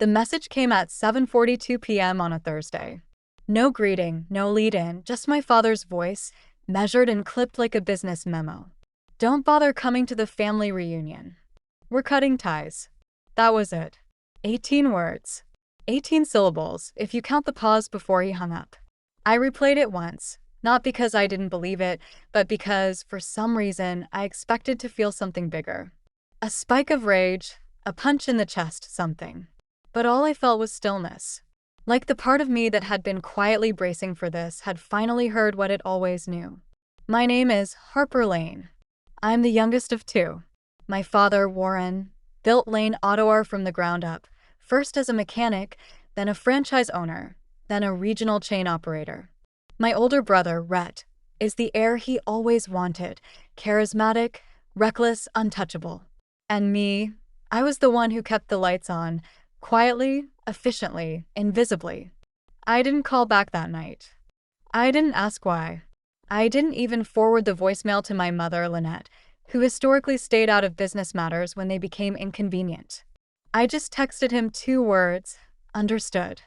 The message came at 7:42 p.m. on a Thursday. No greeting, no lead-in, just my father's voice, measured and clipped like a business memo. Don't bother coming to the family reunion. We're cutting ties. That was it. 18 words. 18 syllables, if you count the pause before he hung up. I replayed it once, not because I didn't believe it, but because, for some reason, I expected to feel something bigger. A spike of rage, a punch in the chest, something. But all I felt was stillness. Like the part of me that had been quietly bracing for this had finally heard what it always knew. My name is Harper Lane. I'm the youngest of two. My father, Warren, built Lane Auto from the ground up, first as a mechanic, then a franchise owner, then a regional chain operator. My older brother, Rhett, is the heir he always wanted, charismatic, reckless, untouchable. And me, I was the one who kept the lights on, quietly, efficiently, invisibly. I didn't call back that night. I didn't ask why. I didn't even forward the voicemail to my mother, Lynette, who historically stayed out of business matters when they became inconvenient. I just texted him 2 words, understood.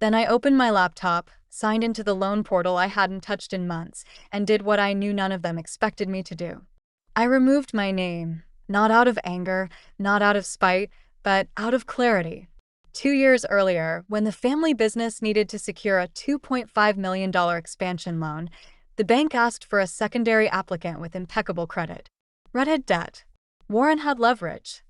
Then I opened my laptop, signed into the loan portal I hadn't touched in months, and did what I knew none of them expected me to do. I removed my name, not out of anger, not out of spite, but out of clarity. 2 years earlier, when the family business needed to secure a $2.5 million expansion loan, the bank asked for a secondary applicant with impeccable credit. Red had debt. Warren had leverage.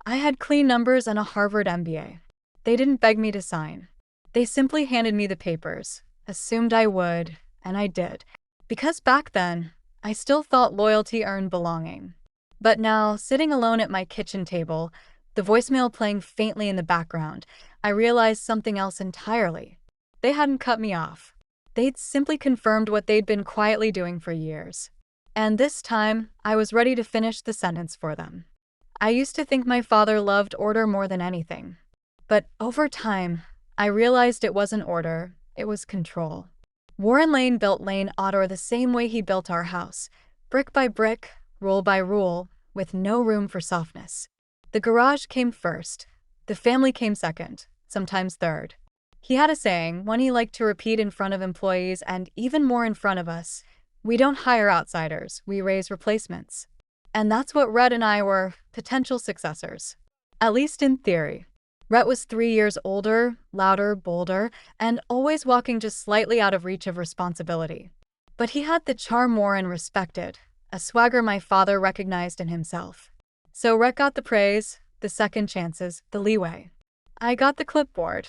I had clean numbers and a Harvard MBA. They didn't beg me to sign. They simply handed me the papers, assumed I would, and I did. Because back then, I still thought loyalty earned belonging. But now, sitting alone at my kitchen table, the voicemail playing faintly in the background, I realized something else entirely. They hadn't cut me off. They'd simply confirmed what they'd been quietly doing for years. And this time, I was ready to finish the sentence for them. I used to think my father loved order more than anything. But over time, I realized it wasn't order, it was control. Warren Lane built Lane Auto the same way he built our house, brick by brick, rule by rule, with no room for softness. The garage came first, the family came second, sometimes third. He had a saying, one he liked to repeat in front of employees and even more in front of us: we don't hire outsiders, we raise replacements. And that's what Rhett and I were, potential successors. At least in theory. Rhett was 3 years older, louder, bolder, and always walking just slightly out of reach of responsibility. But he had the charm Warren respected, a swagger my father recognized in himself. So Rhett got the praise, the second chances, the leeway. I got the clipboard.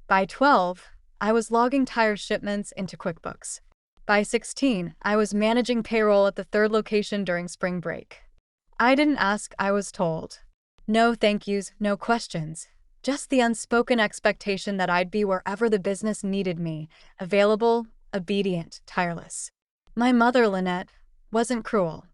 By 12, I was logging tire shipments into QuickBooks. By 16, I was managing payroll at the 3rd location during spring break. I didn't ask, I was told. No thank yous, no questions. Just the unspoken expectation that I'd be wherever the business needed me, available, obedient, tireless. My mother, Lynette, wasn't cruel.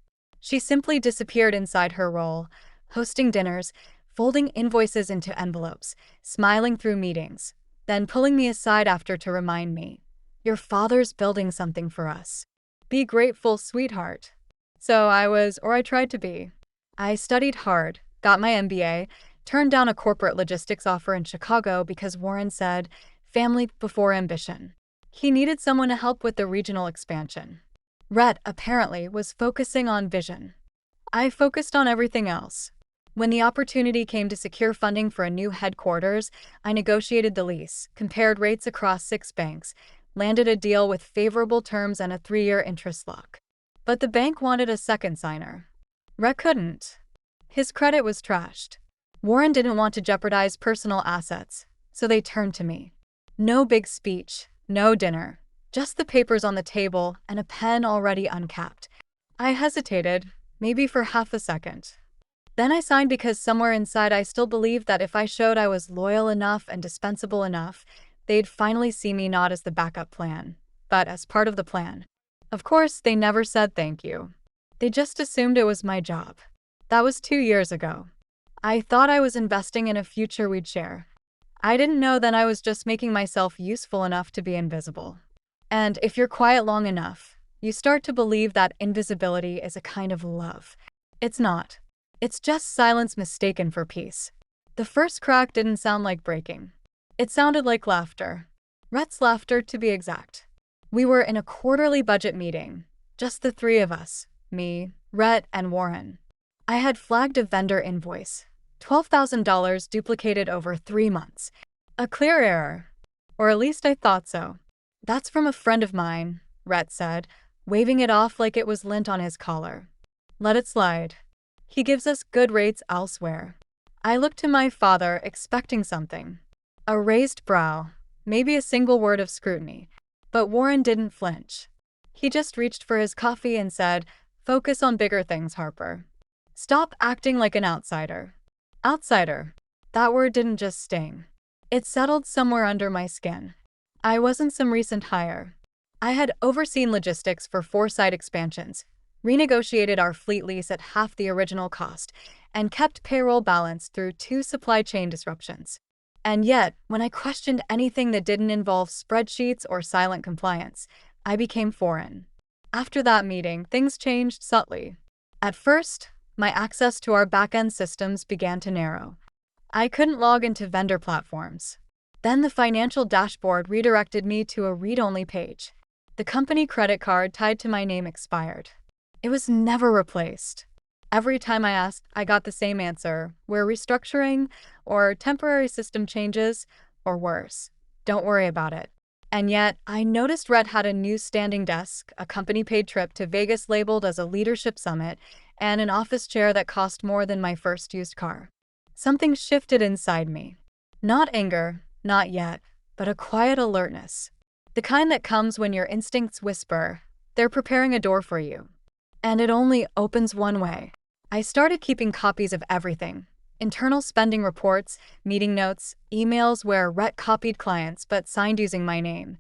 She simply disappeared inside her role, hosting dinners, folding invoices into envelopes, smiling through meetings, then pulling me aside after to remind me, "Your father's building something for us. Be grateful, sweetheart." So I tried to be. I studied hard, got my MBA, turned down a corporate logistics offer in Chicago because Warren said, family before ambition. He needed someone to help with the regional expansion. Rhett, apparently, was focusing on vision. I focused on everything else. When the opportunity came to secure funding for a new headquarters, I negotiated the lease, compared rates across 6 banks, landed a deal with favorable terms and a 3-year interest lock. But the bank wanted a second signer. Rhett couldn't. His credit was trashed. Warren didn't want to jeopardize personal assets, so they turned to me. No big speech, no dinner, just the papers on the table and a pen already uncapped. I hesitated, maybe for half a second. Then I signed because somewhere inside I still believed that if I showed I was loyal enough and dispensable enough, they'd finally see me not as the backup plan, but as part of the plan. Of course, they never said thank you. They just assumed it was my job. That was 2 years ago. I thought I was investing in a future we'd share. I didn't know then I was just making myself useful enough to be invisible. And if you're quiet long enough, you start to believe that invisibility is a kind of love. It's not. It's just silence mistaken for peace. The first crack didn't sound like breaking. It sounded like laughter. Rhett's laughter, to be exact. We were in a quarterly budget meeting, just the three of us, me, Rhett, and Warren. I had flagged a vendor invoice, $12,000 duplicated over 3 months. A clear error. Or at least I thought so. That's from a friend of mine, Rhett said, waving it off like it was lint on his collar. Let it slide. He gives us good rates elsewhere. I looked to my father, expecting something. A raised brow, maybe a single word of scrutiny. But Warren didn't flinch. He just reached for his coffee and said, "Focus on bigger things, Harper. Stop acting like an outsider." Outsider. That word didn't just sting. It settled somewhere under my skin. I wasn't some recent hire. I had overseen logistics for 4 site expansions, renegotiated our fleet lease at half the original cost, and kept payroll balanced through 2 supply chain disruptions. And yet, when I questioned anything that didn't involve spreadsheets or silent compliance, I became foreign. After that meeting, things changed subtly. At first, my access to our back-end systems began to narrow. I couldn't log into vendor platforms. Then the financial dashboard redirected me to a read-only page. The company credit card tied to my name expired. It was never replaced. Every time I asked, I got the same answer: we're restructuring, or temporary system changes, or worse, don't worry about it. And yet, I noticed Rhett had a new standing desk, a company-paid trip to Vegas labeled as a leadership summit, and an office chair that cost more than my first used car. Something shifted inside me. Not anger, not yet, but a quiet alertness. The kind that comes when your instincts whisper, they're preparing a door for you. And it only opens one way. I started keeping copies of everything: internal spending reports, meeting notes, emails where Rhett copied clients but signed using my name.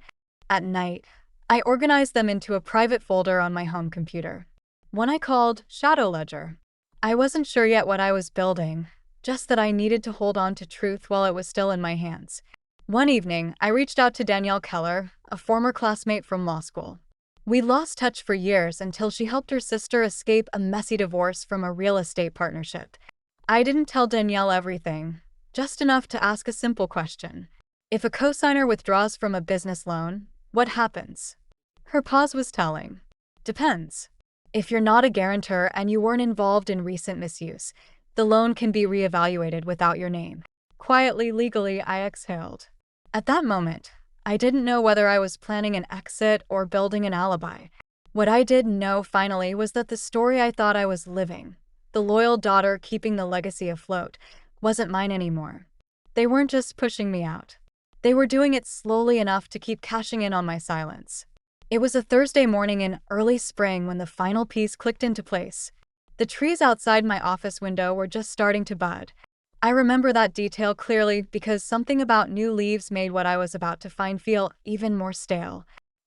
At night, I organized them into a private folder on my home computer. One I called Shadow Ledger. I wasn't sure yet what I was building, just that I needed to hold on to truth while it was still in my hands. One evening, I reached out to Danielle Keller, a former classmate from law school. We lost touch for years until she helped her sister escape a messy divorce from a real estate partnership. I didn't tell Danielle everything, just enough to ask a simple question. If a cosigner withdraws from a business loan, what happens? Her pause was telling. Depends. If you're not a guarantor and you weren't involved in recent misuse, the loan can be reevaluated without your name. Quietly, legally, I exhaled. At that moment, I didn't know whether I was planning an exit or building an alibi. What I did know finally was that the story I thought I was living, the loyal daughter keeping the legacy afloat, wasn't mine anymore. They weren't just pushing me out. They were doing it slowly enough to keep cashing in on my silence. It was a Thursday morning in early spring when the final piece clicked into place. The trees outside my office window were just starting to bud. I remember that detail clearly because something about new leaves made what I was about to find feel even more stale.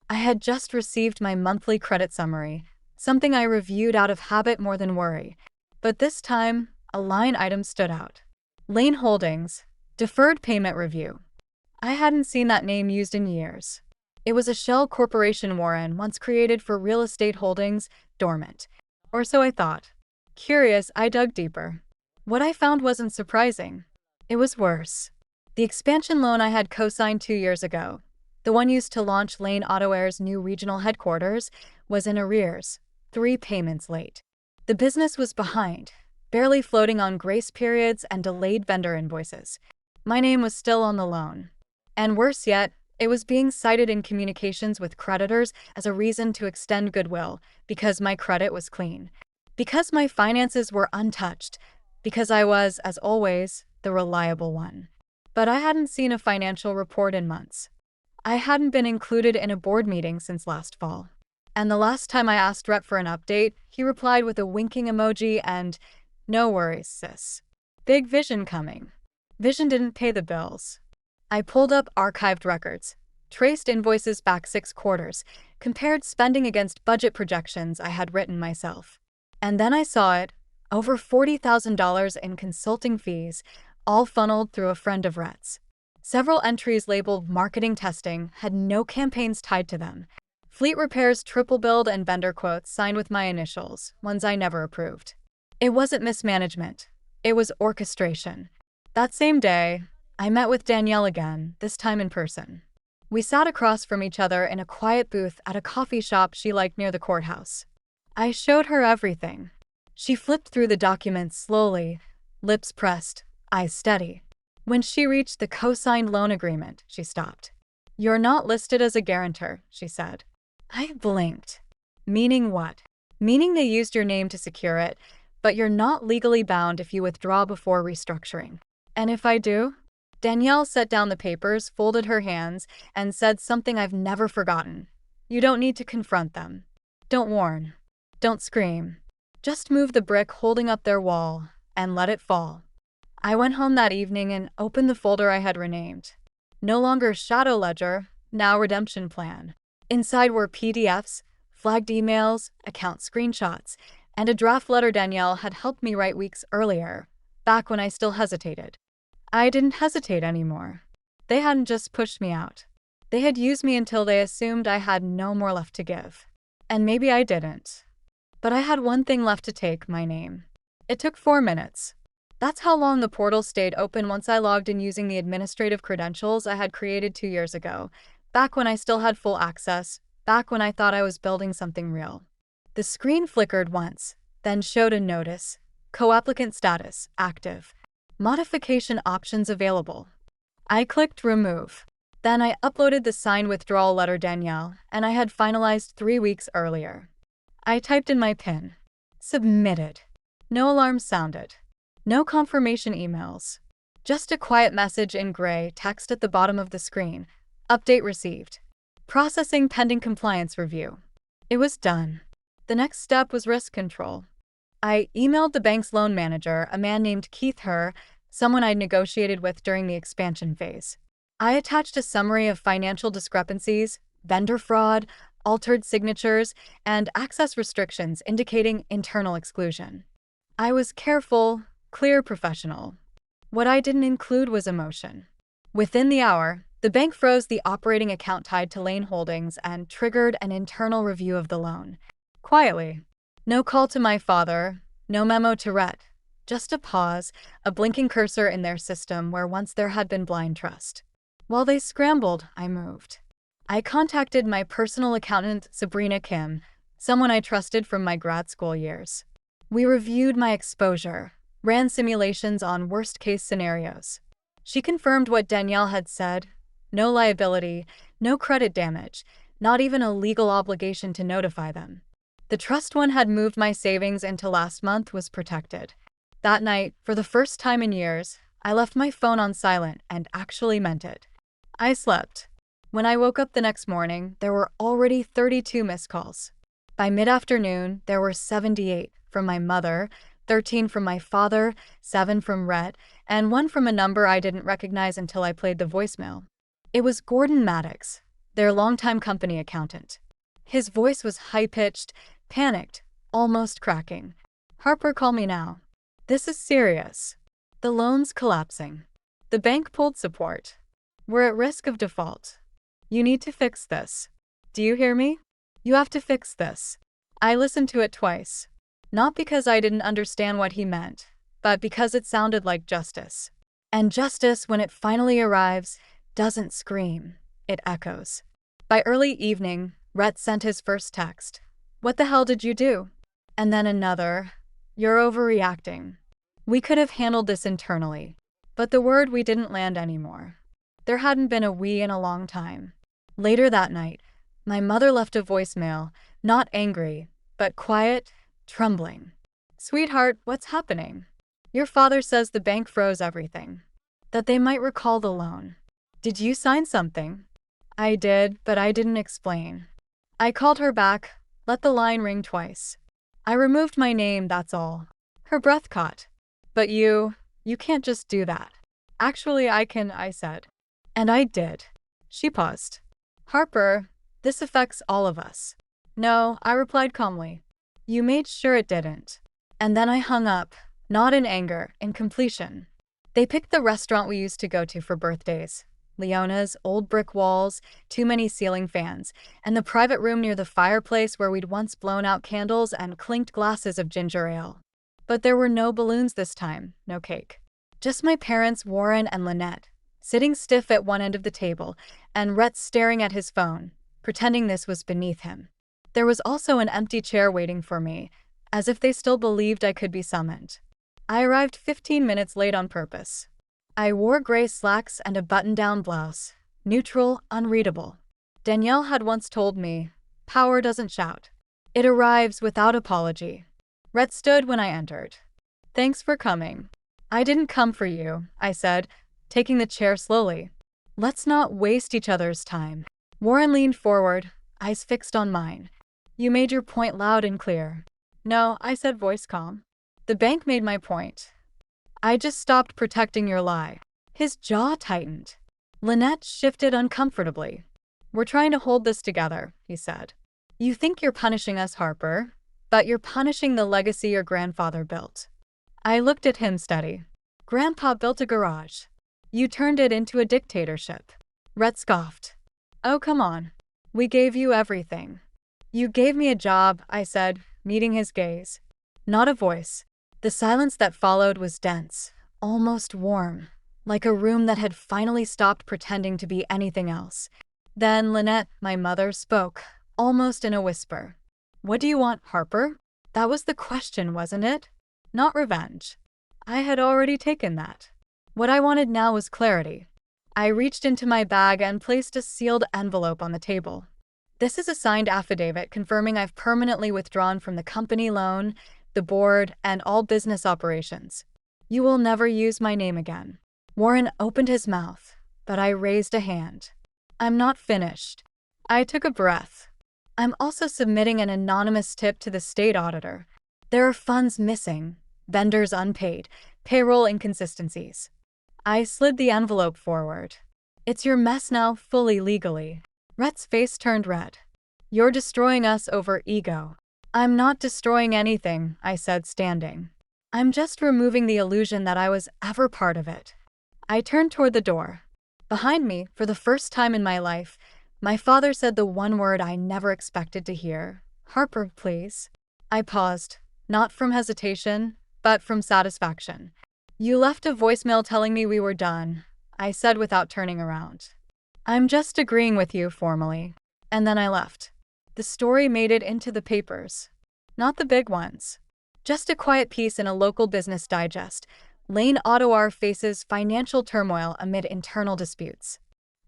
I had just received my monthly credit summary, something I reviewed out of habit more than worry. But this time, a line item stood out. Lane Holdings, Deferred Payment Review. I hadn't seen that name used in years. It was a shell corporation Warren once created for real estate holdings, dormant. Or so I thought. Curious, I dug deeper. What I found wasn't surprising. It was worse. The expansion loan I had co-signed 2 years ago, the one used to launch Lane AutoAir's new regional headquarters, was in arrears, 3 payments late. The business was behind, barely floating on grace periods and delayed vendor invoices. My name was still on the loan. And worse yet, it was being cited in communications with creditors as a reason to extend goodwill, because my credit was clean. Because my finances were untouched. Because I was, as always, the reliable one. But I hadn't seen a financial report in months. I hadn't been included in a board meeting since last fall. And the last time I asked Rhett for an update, he replied with a winking emoji and, "No worries, sis. Big vision coming." Vision didn't pay the bills. I pulled up archived records, traced invoices back 6 quarters, compared spending against budget projections I had written myself. And then I saw it. Over $40,000 in consulting fees, all funneled through a friend of Rhett's. Several entries labeled marketing testing had no campaigns tied to them. Fleet repairs triple billed and vendor quotes signed with my initials, ones I never approved. It wasn't mismanagement. It was orchestration. That same day, I met with Danielle again, this time in person. We sat across from each other in a quiet booth at a coffee shop she liked near the courthouse. I showed her everything. She flipped through the documents slowly, lips pressed, eyes steady. When she reached the co-signed loan agreement, she stopped. "You're not listed as a guarantor," she said. I blinked. Meaning what? Meaning they used your name to secure it, but you're not legally bound if you withdraw before restructuring. And if I do? Danielle set down the papers, folded her hands, and said something I've never forgotten. "You don't need to confront them. Don't warn. Don't scream. Just move the brick holding up their wall and let it fall." I went home that evening and opened the folder I had renamed. No longer Shadow Ledger, now Redemption Plan. Inside were PDFs, flagged emails, account screenshots, and a draft letter Danielle had helped me write weeks earlier, back when I still hesitated. I didn't hesitate anymore. They hadn't just pushed me out. They had used me until they assumed I had no more left to give. And maybe I didn't. But I had one thing left to take: my name. It took 4 minutes. That's how long the portal stayed open once I logged in using the administrative credentials I had created 2 years ago, back when I still had full access, back when I thought I was building something real. The screen flickered once, then showed a notice: co-applicant status, active. Modification options available. I clicked remove. Then I uploaded the signed withdrawal letter Danielle, and I had finalized 3 weeks earlier. I typed in my PIN. Submitted. No alarm sounded. No confirmation emails. Just a quiet message in gray text at the bottom of the screen. Update received. Processing pending compliance review. It was done. The next step was risk control. I emailed the bank's loan manager, a man named Keith Herr, someone I'd negotiated with during the expansion phase. I attached a summary of financial discrepancies, vendor fraud, altered signatures, and access restrictions indicating internal exclusion. I was careful, clear, professional. What I didn't include was emotion. Within the hour, the bank froze the operating account tied to Lane Holdings and triggered an internal review of the loan. Quietly. No call to my father, no memo to Rhett. Just a pause, a blinking cursor in their system where once there had been blind trust. While they scrambled, I moved. I contacted my personal accountant, Sabrina Kim, someone I trusted from my grad school years. We reviewed my exposure, ran simulations on worst-case scenarios. She confirmed what Danielle had said: no liability, no credit damage, not even a legal obligation to notify them. The trust one had moved my savings into last month was protected. That night, for the first time in years, I left my phone on silent and actually meant it. I slept. When I woke up the next morning, there were already 32 missed calls. By mid-afternoon, there were 78 from my mother, 13 from my father, 7 from Rhett, and 1 from a number I didn't recognize until I played the voicemail. It was Gordon Maddox, their longtime company accountant. His voice was high-pitched, panicked, almost cracking. "Harper, call me now. This is serious. The loan's collapsing. The bank pulled support. We're at risk of default. You need to fix this. Do you hear me? You have to fix this." I listened to it twice. Not because I didn't understand what he meant, but because it sounded like justice. And justice, when it finally arrives, doesn't scream. It echoes. By early evening, Rhett sent his first text. "What the hell did you do?" And then another. "You're overreacting. We could have handled this internally." But the word "we" didn't land anymore. There hadn't been a "we" in a long time. Later that night, my mother left a voicemail, not angry, but quiet, trembling. "Sweetheart, what's happening? Your father says the bank froze everything. That they might recall the loan. Did you sign something?" I did, but I didn't explain. I called her back, let the line ring twice. I removed my name, that's all. Her breath caught. "But you can't just do that." "Actually, I can," I said. And I did. She paused. "Harper, this affects all of us." "No," I replied calmly. "You made sure it didn't." And then I hung up, not in anger, in completion. They picked the restaurant we used to go to for birthdays. Leona's, old brick walls, too many ceiling fans, and the private room near the fireplace where we'd once blown out candles and clinked glasses of ginger ale. But there were no balloons this time, no cake. Just my parents, Warren and Lynette, sitting stiff at one end of the table, and Rhett staring at his phone, pretending this was beneath him. There was also an empty chair waiting for me, as if they still believed I could be summoned. I arrived 15 minutes late on purpose. I wore gray slacks and a button-down blouse, neutral, unreadable. Danielle had once told me, "Power doesn't shout. It arrives without apology." Rhett stood when I entered. "Thanks for coming." "I didn't come for you," I said, taking the chair slowly. "Let's not waste each other's time." Warren leaned forward, eyes fixed on mine. "You made your point loud and clear." "No," I said, voice calm. "The bank made my point. I just stopped protecting your lie." His jaw tightened. Lynette shifted uncomfortably. "We're trying to hold this together," he said. "You think you're punishing us, Harper, but you're punishing the legacy your grandfather built." I looked at him steady. "Grandpa built a garage. You turned it into a dictatorship." Rhett scoffed. "Oh, come on. We gave you everything." "You gave me a job," I said, meeting his gaze. Not a voice. The silence that followed was dense, almost warm, like a room that had finally stopped pretending to be anything else. Then Lynette, my mother, spoke, almost in a whisper. "What do you want, Harper?" That was the question, wasn't it? Not revenge. I had already taken that. What I wanted now was clarity. I reached into my bag and placed a sealed envelope on the table. "This is a signed affidavit confirming I've permanently withdrawn from the company loan, the board, and all business operations. You will never use my name again." Warren opened his mouth, but I raised a hand. "I'm not finished." I took a breath. "I'm also submitting an anonymous tip to the state auditor. There are funds missing, vendors unpaid, payroll inconsistencies." I slid the envelope forward. "It's your mess now, fully legally." Rhett's face turned red. "You're destroying us over ego." "I'm not destroying anything," I said, standing. "I'm just removing the illusion that I was ever part of it." I turned toward the door. Behind me, for the first time in my life, my father said the one word I never expected to hear. "Harper, please." I paused, not from hesitation, but from satisfaction. "You left a voicemail telling me we were done," I said without turning around. "I'm just agreeing with you formally." And then I left. The story made it into the papers. Not the big ones. Just a quiet piece in a local business digest. Lane Ottawa faces financial turmoil amid internal disputes.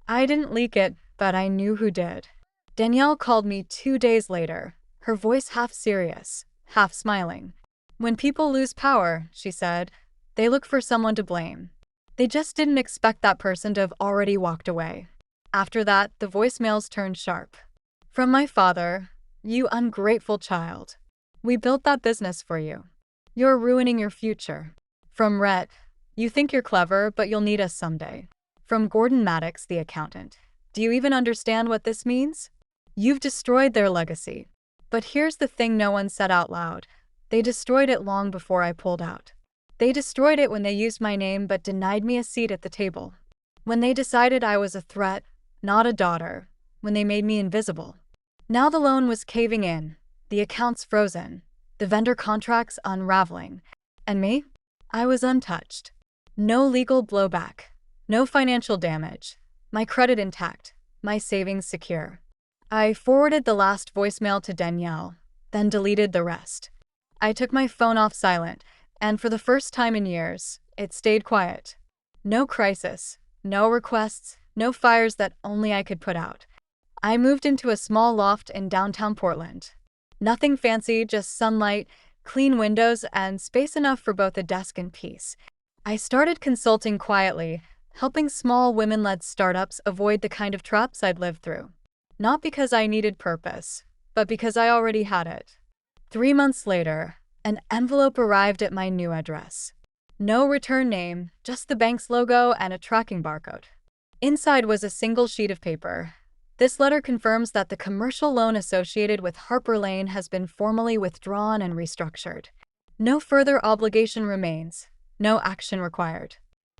I didn't leak it, but I knew who did. Danielle called me 2 days later, her voice half serious, half smiling. "When people lose power," she said, "they look for someone to blame. They just didn't expect that person to have already walked away." After that, the voicemails turned sharp. From my father, "You ungrateful child. We built that business for you. You're ruining your future." From Rhett, "You think you're clever, but you'll need us someday." From Gordon Maddox, the accountant, "Do you even understand what this means? You've destroyed their legacy." But here's the thing no one said out loud. They destroyed it long before I pulled out. They destroyed it when they used my name but denied me a seat at the table. When they decided I was a threat, not a daughter. When they made me invisible. Now the loan was caving in, the accounts frozen, the vendor contracts unraveling. And me? I was untouched. No legal blowback. No financial damage. My credit intact. My savings secure. I forwarded the last voicemail to Danielle, then deleted the rest. I took my phone off silent, and for the first time in years, it stayed quiet. No crisis, no requests, no fires that only I could put out. I moved into a small loft in downtown Portland. Nothing fancy, just sunlight, clean windows, and space enough for both a desk and peace. I started consulting quietly, helping small women-led startups avoid the kind of traps I'd lived through. Not because I needed purpose, but because I already had it. 3 months later, an envelope arrived at my new address. No return name, just the bank's logo and a tracking barcode. Inside was a single sheet of paper. "This letter confirms that the commercial loan associated with Harper Lane has been formally withdrawn and restructured. No further obligation remains. No action required."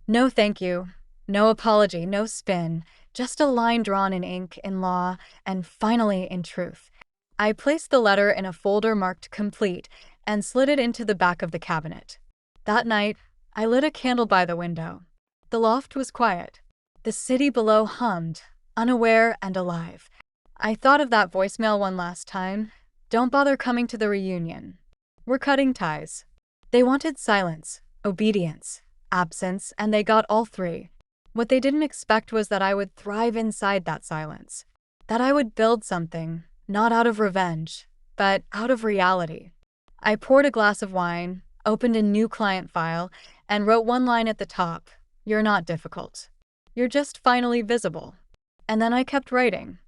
No thank you. No apology, no spin. Just a line drawn in ink, in law, and finally in truth. I placed the letter in a folder marked complete and slid it into the back of the cabinet. That night, I lit a candle by the window. The loft was quiet. The city below hummed, unaware and alive. I thought of that voicemail one last time. Don't bother coming to the reunion. We're cutting ties. They wanted silence, obedience, absence, and they got all three. What they didn't expect was that I would thrive inside that silence. That I would build something, not out of revenge, but out of reality. I poured a glass of wine, opened a new client file, and wrote one line at the top: "You're not difficult. You're just finally visible." And then I kept writing.